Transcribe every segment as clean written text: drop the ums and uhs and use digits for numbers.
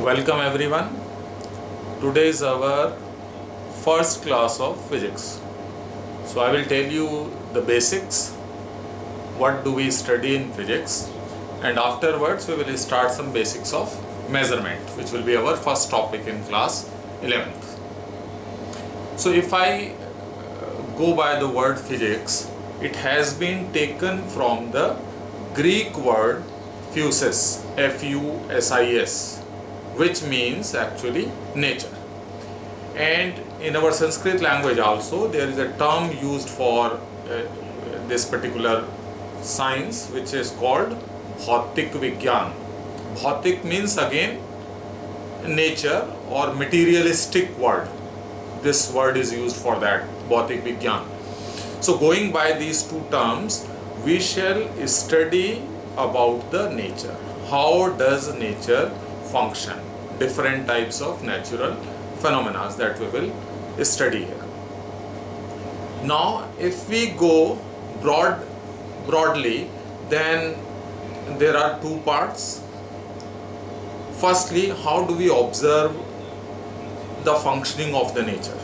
Welcome everyone. Today is our first class of physics. So I will tell you the basics. What do we study in physics? And afterwards we will start some basics of measurement, which will be our first topic in class 11th. So if I go by the word physics, it has been taken from the Greek word physis, F-U-S-I-S, which means actually nature. And in our Sanskrit language also there is a term used for this particular science, which is called Bhautik Vigyan. Bhautik means again nature or materialistic word. This word is used for that, Bhautik Vigyan. So going by these two terms, we shall study about the nature. How does nature function? Different types of natural phenomena that we will study here. Now if we go broadly, then there are two parts. Firstly, how do we observe the functioning of the nature?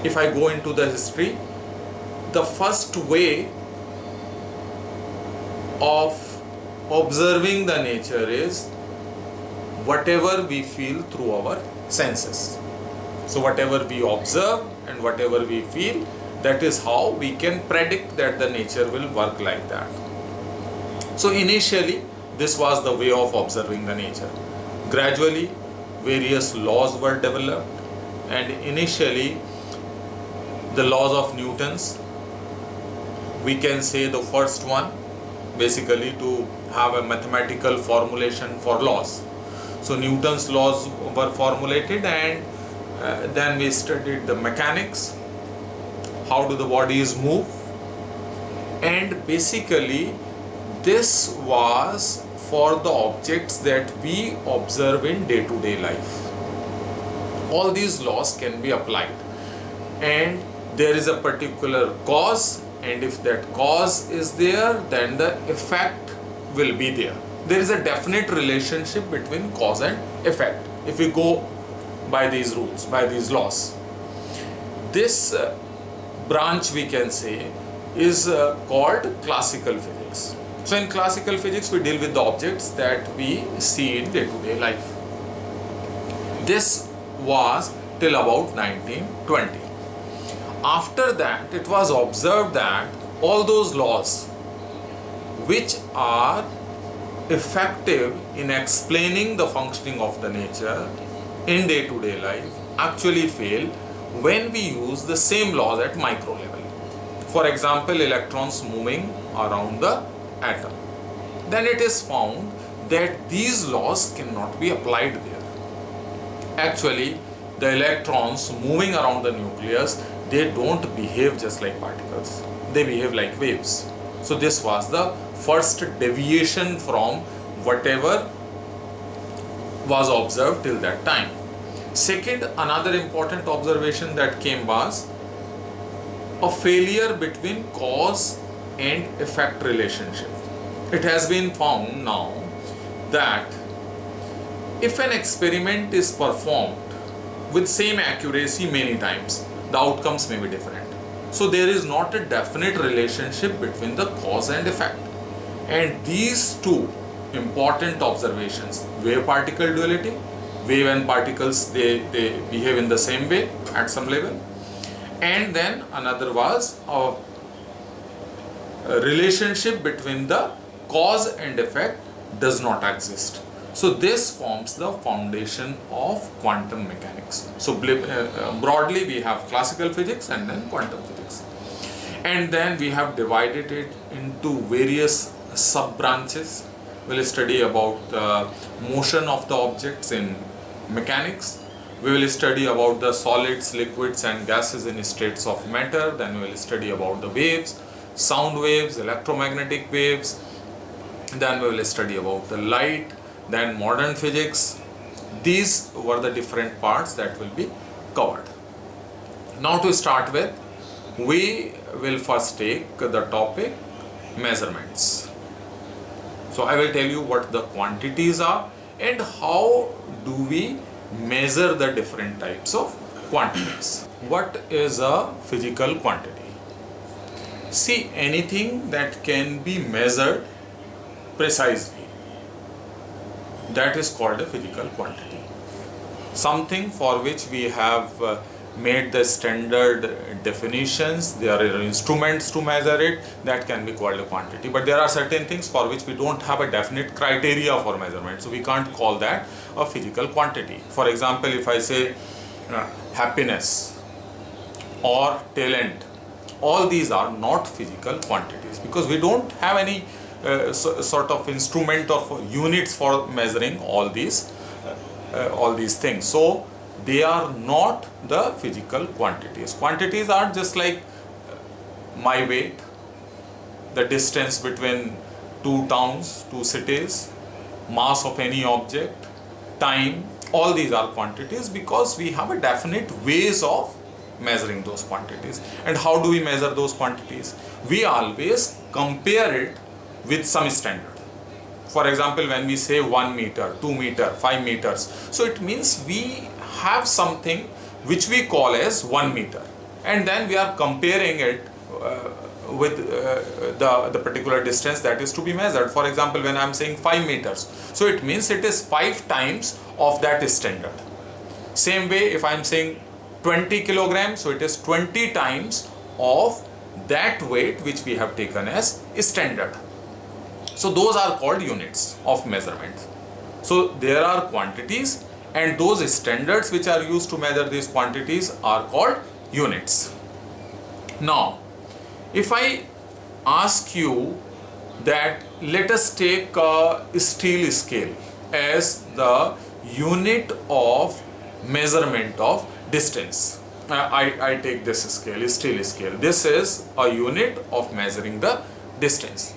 If I go into the history, the first way of observing the nature is whatever we feel through our senses. So whatever we observe and whatever we feel, that is how we can predict that the nature will work like that. So initially this was the way of observing the nature. Gradually various laws were developed, and initially the laws of Newton's, we can say the first one, basically to have a mathematical formulation for laws. So Newton's laws were formulated, and then we studied the mechanics, how do the bodies move, and basically this was for the objects that we observe in day-to-day life. All these laws can be applied, and there is a particular cause, and if that cause is there, then the effect will be there. There is a definite relationship between cause and effect if we go by these rules, by these laws. This branch, we can say, is called classical physics. So in classical physics we deal with the objects that we see in day-to-day life. This was till about 1920. After that it was observed that all those laws which are effective in explaining the functioning of the nature in day-to-day life actually fail when we use the same laws at micro level. For example, electrons moving around the atom. Then it is found that these laws cannot be applied there. Actually, the electrons moving around the nucleus, they don't behave just like particles. They behave like waves. So this was the first deviation from whatever was observed till that time. Second, another important observation that came was a failure between cause and effect relationship. It has been found now that if an experiment is performed with same accuracy many times, the outcomes may be different. So there is not a definite relationship between the cause and effect. And these two important observations, wave particle duality, wave and particles, they behave in the same way at some level, and then another was a relationship between the cause and effect does not exist. So this forms the foundation of quantum mechanics. So broadly we have classical physics and then quantum physics, and then we have divided it into various sub branches. We will study about the motion of the objects in mechanics. We will study about the solids, liquids and gases in states of matter. Then we will study about the waves, sound waves, electromagnetic waves. Then we will study about the light, then modern physics. These were the different parts that will be covered. Now to start with, we will first take the topic measurements. So I will tell you what the quantities are and how do we measure the different types of quantities. What is a physical quantity? See, anything that can be measured precisely, that is called a physical quantity. Something for which we have made the standard definitions, there are instruments to measure it, that can be called a quantity. But there are certain things for which we don't have a definite criteria for measurement, so we can't call that a physical quantity. For example, if I say happiness or talent, all these are not physical quantities because we don't have any sort of instrument of units for measuring all these things. So they are not the physical quantities. Quantities are just like my weight, the distance between two towns, two cities, mass of any object, time. All these are quantities because we have a definite ways of measuring those quantities. And how do we measure those quantities? We always compare it with some standard. For example, when we say 1 meter, 2 meter, 5 meters, so it means we have something which we call as 1 meter, and then we are comparing it with the particular distance that is to be measured. For example, when I am saying 5 meters, so it means it is 5 times of that standard. Same way, if I am saying 20 kilograms, so it is 20 times of that weight which we have taken as standard. So those are called units of measurement. So there are quantities, and those standards which are used to measure these quantities are called units. Now, if I ask you that let us take a steel scale as the unit of measurement of distance. I take this scale, steel scale. This is a unit of measuring the distance.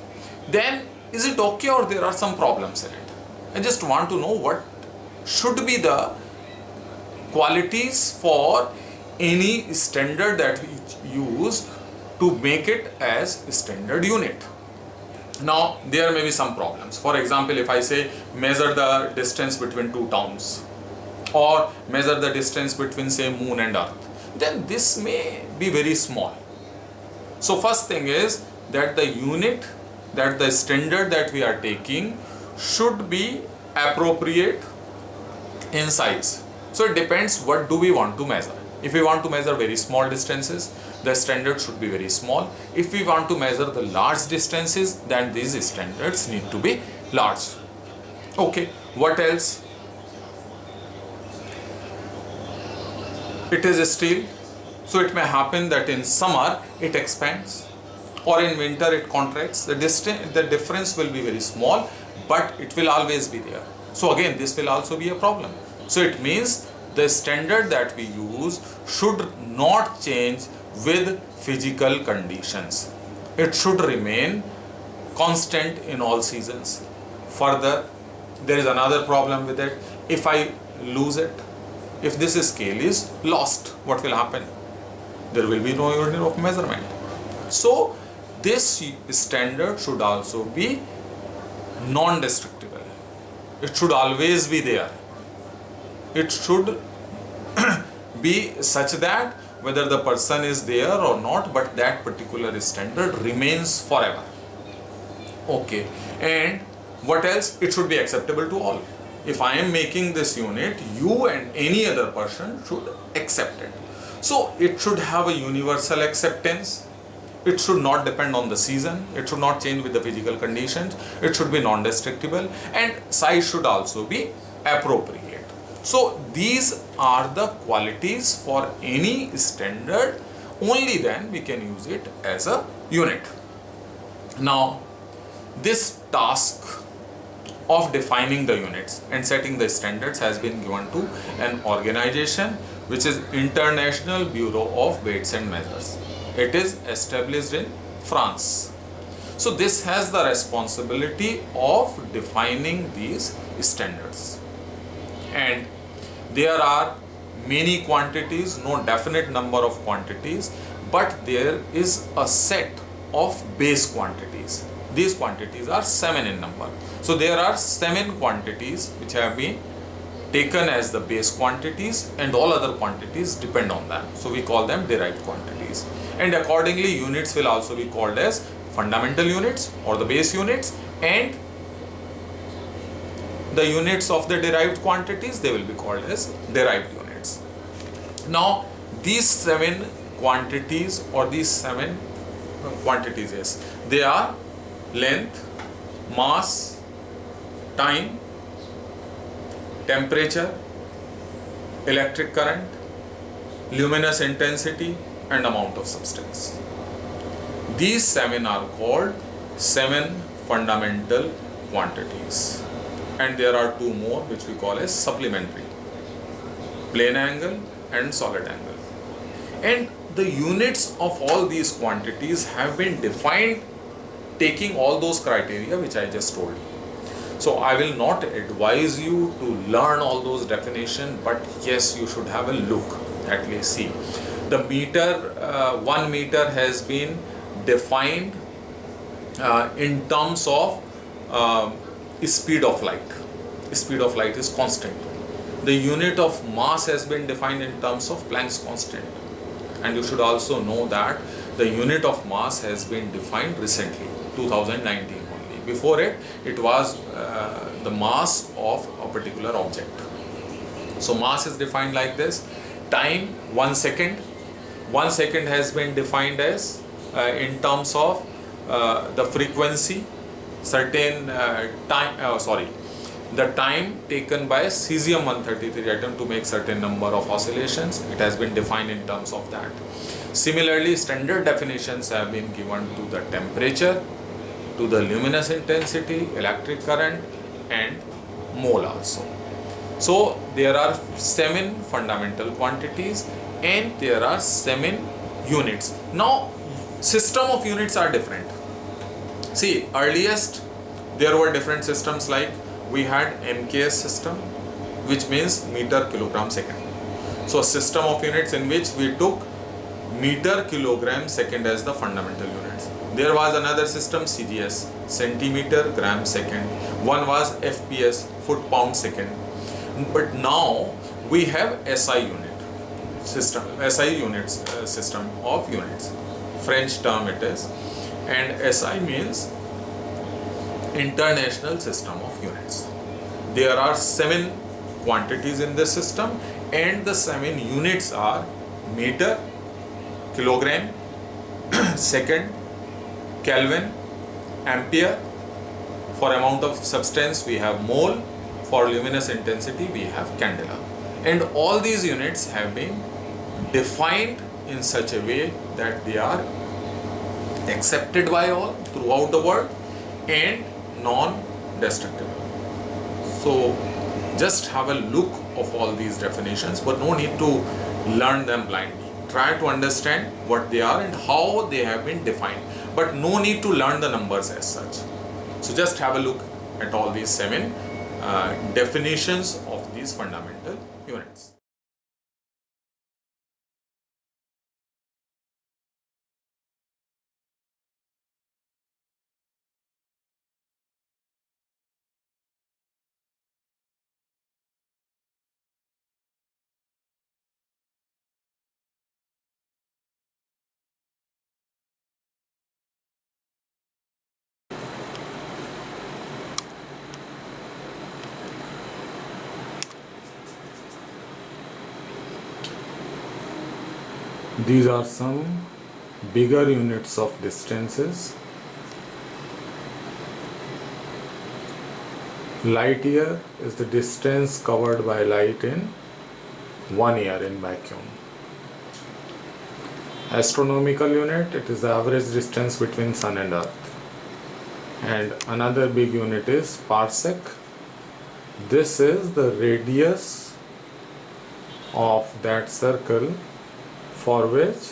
Then is it okay or there are some problems in it? I just want to know what should be the qualities for any standard that we use to make it as standard unit. Now there may be some problems. For example, if I say measure the distance between two towns or measure the distance between say moon and earth, then this may be very small. So first thing is that the unit, that the standard that we are taking should be appropriate in size. So it depends what do we want to measure. If we want to measure very small distances, the standard should be very small. If we want to measure the large distances, then these standards need to be large. Okay, what else? It is steel, so it may happen that in summer it expands or in winter it contracts. The difference will be very small, but it will always be there. So again, this will also be a problem. So it means the standard that we use should not change with physical conditions. It should remain constant in all seasons. Further, there is another problem with it. If I lose it, if this scale is lost, what will happen? There will be no unit of measurement. So this standard should also be non-destructible. It should always be there. It should be such that whether the person is there or not, but that particular standard remains forever. Okay, and what else? It should be acceptable to all. If I am making this unit, you and any other person should accept it. So it should have a universal acceptance. It should not depend on the season. It should not change with the physical conditions. It should be non-destructible, and size should also be appropriate. So these are the qualities for any standard. Only then we can use it as a unit. Now, this task of defining the units and setting the standards has been given to an organization which is International Bureau of Weights and Measures. It is established in France. So this has the responsibility of defining these standards. And there are many quantities, no definite number of quantities, but there is a set of base quantities. These quantities are 7 in number. So there are 7 quantities which have been taken as the base quantities, and all other quantities depend on them. So we call them derived quantities. And accordingly, units will also be called as fundamental units or the base units, and the units of the derived quantities, they will be called as derived units. Now, these 7 quantities or these 7 quantities, yes, they are length, mass, time, temperature, electric current, luminous intensity, and amount of substance. These 7 are called 7 fundamental quantities. And there are 2 more which we call as supplementary: plane angle and solid angle. And the units of all these quantities have been defined taking all those criteria which I just told you. So I will not advise you to learn all those definitions, but yes, you should have a look, at least see. The meter, 1 meter has been defined in terms of speed of light. Speed of light is constant. The unit of mass has been defined in terms of Planck's constant. And you should also know that the unit of mass has been defined recently, 2019 only. Before it, it was the mass of a particular object. So mass is defined like this. Time, 1 second. 1 second has been defined as in terms of the frequency, certain the time taken by cesium-133 atom to make certain number of oscillations. It has been defined in terms of that. Similarly, standard definitions have been given to the temperature, to the luminous intensity, electric current, and mole also. So there are 7 fundamental quantities and there are 7 units. Now, system of units are different. See, earliest there were different systems, like we had MKS system, which means meter kilogram second. So a system of units in which we took meter kilogram second as the fundamental units. There was another system, CGS, centimeter gram second. One was FPS, foot pound second. But now we have SI unit system, SI units system of units. French term it is, and SI means International System of Units. There are 7 quantities in this system, and the 7 units are meter, kilogram, second, Kelvin, ampere. For amount of substance we have mole. For luminous intensity we have candela. And all these units have been defined in such a way that they are accepted by all throughout the world and non-destructible. So just have a look of all these definitions, but no need to learn them blindly. Try to understand what they are and how they have been defined, but no need to learn the numbers as such. So just have a look at all these 7 definitions of these fundamental units. These are some bigger units of distances. Light year is the distance covered by light in 1 year in vacuum. Astronomical unit, it is the average distance between Sun and Earth. And another big unit is parsec. This is the radius of that circle for which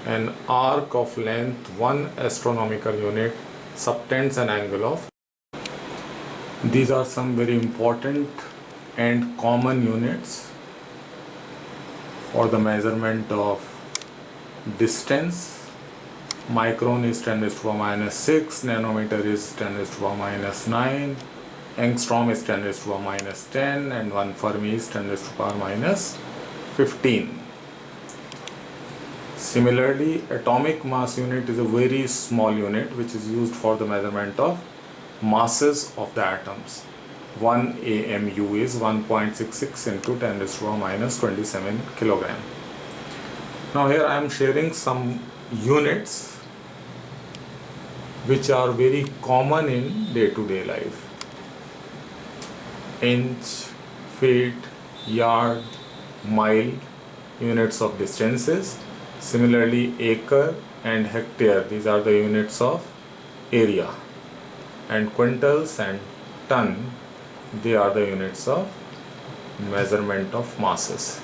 an arc of length 1 astronomical unit subtends an angle of. These are some very important and common units for the measurement of distance. Micron is 10⁻⁶, nanometer is 10⁻⁹, angstrom is 10 raised to the power minus 10, and 1 Fermi is 10 raised to the power minus 15. Similarly, atomic mass unit is a very small unit which is used for the measurement of masses of the atoms. 1 AMU is 1.66 into 10 raised to the power minus 27 kilogram. Now here I am sharing some units which are very common in day-to-day life. Inch, feet, yard, mile, units of distances. Similarly, acre and hectare, these are the units of area. And quintals and ton, they are the units of measurement of masses.